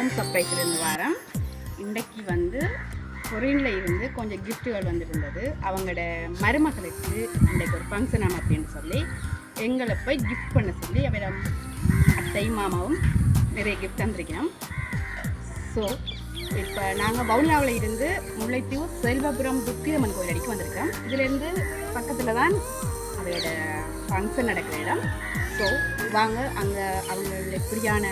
Home சர்ப்ரைஸ்லேருந்து வரேன். இன்றைக்கு வந்து கொரியனில் இருந்து கொஞ்சம் கிஃப்ட்டுகள் வந்துருந்தது. அவங்களோட மருமகளுக்கு இன்றைக்கு ஒரு ஃபங்க்ஷன் ஆகும் அப்படின்னு சொல்லி எங்களை போய் கிஃப்ட் பண்ண சொல்லி அவரை அத்தை மாமாவும் நிறைய கிஃப்ட் தந்திருக்கணும். ஸோ இப்போ நாங்கள் பவுலாவில் இருந்து முல்லைத்தீவு செல்வபுரம் துக்கிரம்மன் கோயில் அடிக்க வந்திருக்கோம். இதுலேருந்து பக்கத்தில் தான் அதோட ஃபங்க்ஷன் நடக்கிற இடம். ஸோ வாங்க அங்கே அவங்களோட எப்படியான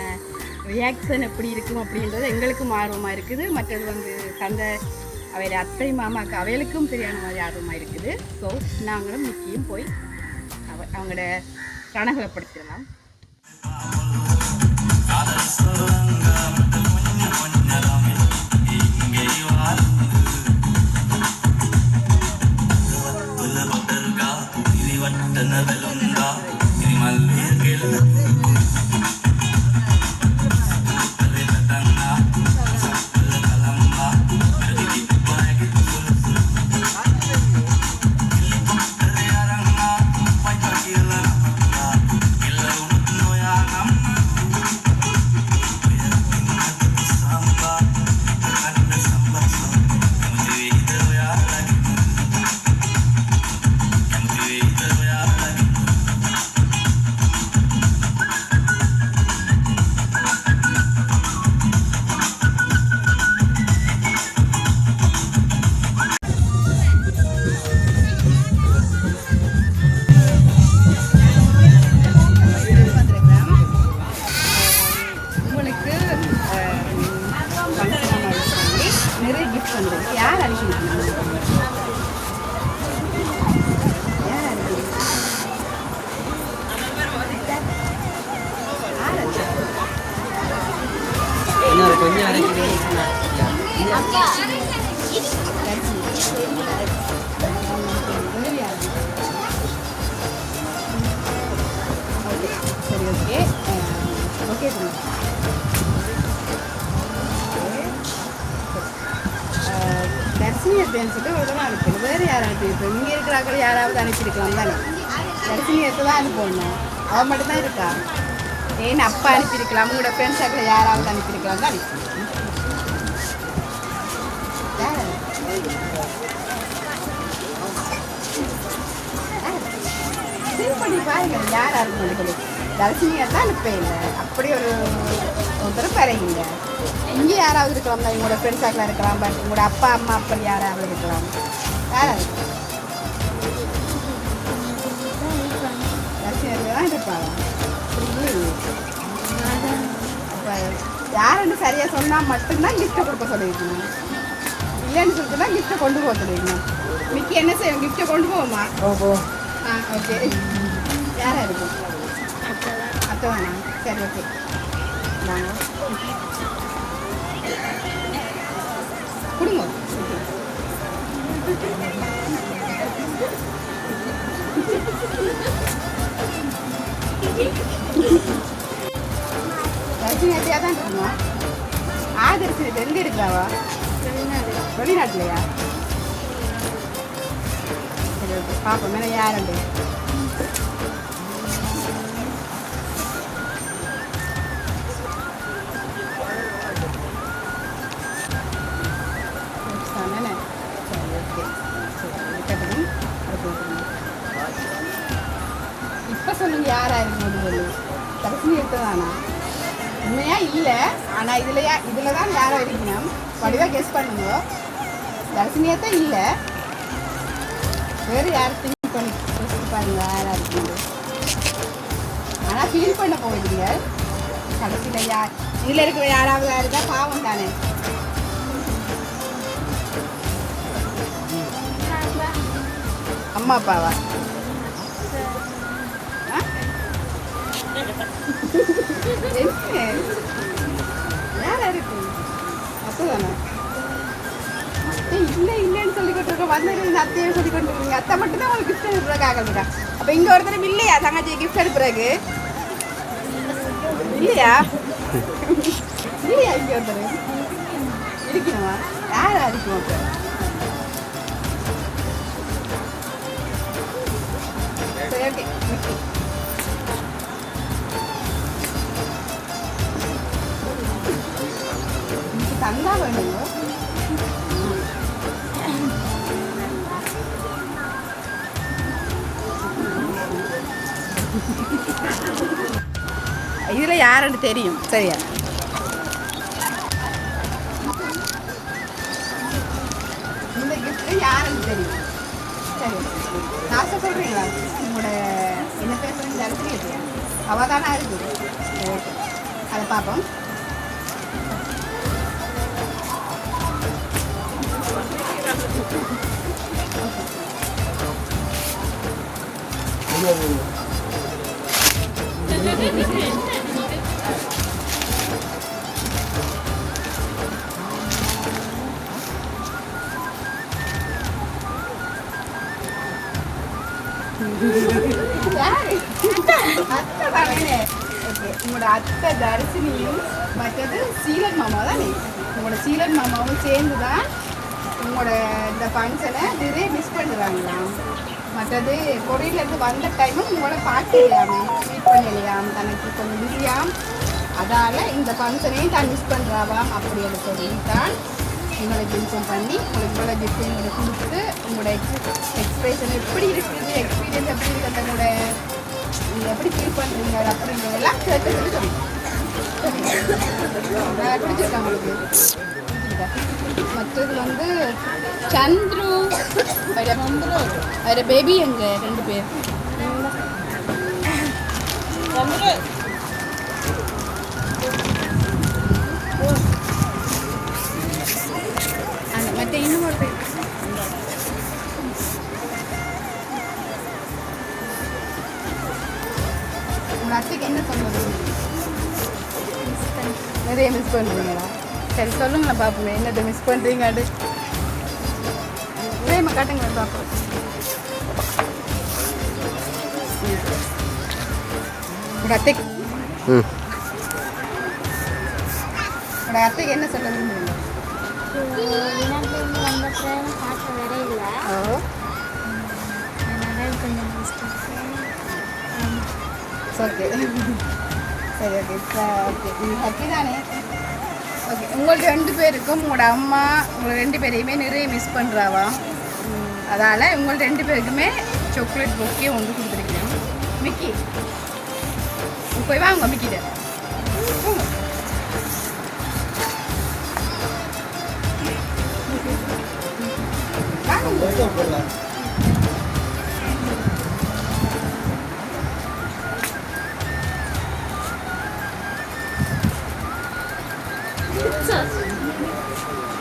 ரியாக்ஷன் எப்படி இருக்கும் அப்படின்றது எங்களுக்கும் ஆர்வமாக இருக்குது. மற்றது வந்து தந்த அவையோட அத்தை மாமாவுக்கு அவைகளுக்கும் சரியான மாதிரி ஆர்வமாக இருக்குது. ஸோ நாங்களும் நிச்சயம் போய் அவங்களோட ரணகலப்படுத்திடலாம். நிறைய கிஃப்ட் வந்துருக்கு. யார் அனுப்பியிருக்கீங்க? சரி, ஓகே ஓகே தர்ஷினி ஃப்ரெண்ட்ஸுக்கு ஒரு தடவை அனுப்பிடுது. வேறு யாரும் அனுப்பியிருப்போம்? இங்கே இருக்கிறாக்கள் யாராவது அனுப்பியிருக்கலாம் தானே. தர்ஷினியத்தை தான் அனுப்பணும். அவன் மட்டும்தான் இருக்கா. ஏன்னு அப்பா அனுப்பியிருக்கலாம். உங்களோட ஃப்ரெண்ட்ஸாக்களை யாராவது அனுப்பியிருக்கலாம் தான். சரி பண்ணி பாருங்க யார் அனுப்பி. தர்ஷினியை தான் அனுப்பல. அப்படி ஒருத்தர் பறையுங்க. இங்கே யாராவது இருக்கலாம் தான். உங்களோட ஃப்ரெண்ட்ஸாக்கெலாம் இருக்கலாம். பட் உங்களோட அப்பா அம்மா அப்படி யாராவது இருக்கலாம். யாராவது தான் இருப்பாங்க. அப்போ யாருன்னு சரியாக சொன்னால் மட்டும்தான் கிஃப்ட்டை கொடுக்க சொல்லியிருக்கணும். இல்லைன்னு சொல்லிட்டுனா கிஃப்ட்டை கொண்டு போக சொல்லியிருக்கணும். மிக்கி என்ன செய்யும்? கிஃப்ட்டை கொண்டு போவோமா? ஆ ஓகே. யாராக இருக்கும்? அத்தை வேணா? சரி ஓகே. நாங்கள் கொடுங்க. ரஜினியாக தான் இருக்குமா? ஆதரிச்சு எங்கே இருக்காவா? வெளிநாட்டுலையா? சரி ஓகே பார்ப்போம். மேலே யாருண்டு? இப்போ சொல்லுங்க யாராக இருக்கும்? சொல்லு. தர்ஷினி எடுத்ததானா? உண்மையா இல்லை. ஆனால் இதில் தான் யாராக இருக்கணும்? வடிவாக கெஸ் பண்ணுங்க. தர்ஷினியாக தான் இல்லை. வேறு யார் திங்க் பண்ணி பாருங்க யாராக இருக்கணும். ஆனால் ஃபீல் பண்ண போயிடுங்க கடைசியில். யார் இதில் இருக்கிற யாராவது இருந்தால் பாவம் தானே. அம்மா அப்பாவா? யாரா இருக்கு? அத்தைதானே? அத்தை இல்லை இல்லைன்னு சொல்லி கொண்டிருக்க. வந்து அத்தையை சொல்லி கொண்டிருக்கீங்க. அத்தை மட்டும்தான் உங்களுக்கு கிஃப்ட் அனுப்புறதுக்கு ஆகணுக்கா. அப்போ இங்கே ஒருத்தர் இல்லையா தங்கச்சி கிஃப்ட் அனுப்புறதுக்கு? இல்லையா? இல்லையா இங்கே ஒருத்தர் இருக்கணுமா? யாரா இருக்கும்? அப்போ சரி ஓகே. வேணுங்க இதில் யாருன்னு தெரியும் சரியா இந்த கிஃப்ட்டு யாருன்னு தெரியும் சரி நான் சொல்கிறீங்களா உங்களோட என்ன பேசுகிறீங்க தெரியாது அவள் தானே இருக்குது ஓகே அதை பார்ப்போம் உங்களோட அத்தை தரிசனியும் மற்றது சீலன் மாமா தானே உங்களோட சீலன் மாமாவும் சேர்ந்து தான் உங்களோட இந்த ஃபங்க்ஷனை நிறைய மிஸ் பண்ணுறாங்களாம் மற்றது கொரியிலேருந்து வந்த டைமும் உங்களோட பார்க்கலையாமே மீட் பண்ணலையாம் தனக்கு கொஞ்சம் பிஸியாம் அதால் இந்த ஃபங்க்ஷனையும் தான் மிஸ் பண்ணுறாவாம் அப்படின்னு சொல்லி தான் உங்களுக்கு இன்ஃபார்ம் பண்ணி உங்களுக்கு இவ்வளோ கிஃப்ட் எங்களுக்கு கொடுத்து உங்களோட எக்ஸ்பிரஷன் எப்படி இருக்குது எக்ஸ்பீரியன்ஸ் எப்படி இருக்குது தன்னோட நீங்கள் எப்படி ஃபீல் பண்ணுறீங்க அப்படிங்கிறதெல்லாம் கேட்டு சொல்லி சொல்லுங்கள் பிடிச்சிருக்கா உங்களுக்கு மற்றது வந்து சந்துரு வேறு பேபி எங்க 2 பேர் மற்ற இன்னும் ஒரு பேர் உங்கள் அத்தைக்கு என்ன சொல்லுவது நிறைய மிஸ் பண்ணுறீங்களா சரி சொல்லுங்களேன் பார்ப்போமே என்னத்தை மிஸ் பண்ணுறீங்க அது பிரேம காட்டுங்களேன் பார்ப்போம் உங்கள் அத்தைக்கு உங்கள் அத்தைக்கு என்ன சொல்ல விரும்புறீங்க ஓகே சரி ஓகே ஓகே நீங்கள் ஹாப்பி தானே ஓகே உங்களுக்கு 2 பேருக்கும் உங்களோட அம்மா உங்களை 2 பேரையுமே நிறைய மிஸ் பண்ணுறாவா அதால் உங்கள் 2 பேருக்குமே சாக்லேட் பொக்கே ஒன்று கொடுத்துருக்கேன் மிக்கி போய் வாங்க மிக்கிட்ட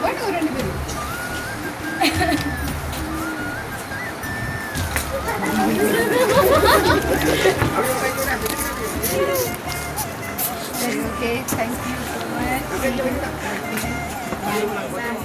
What are you Okay, thank you so much. Bye.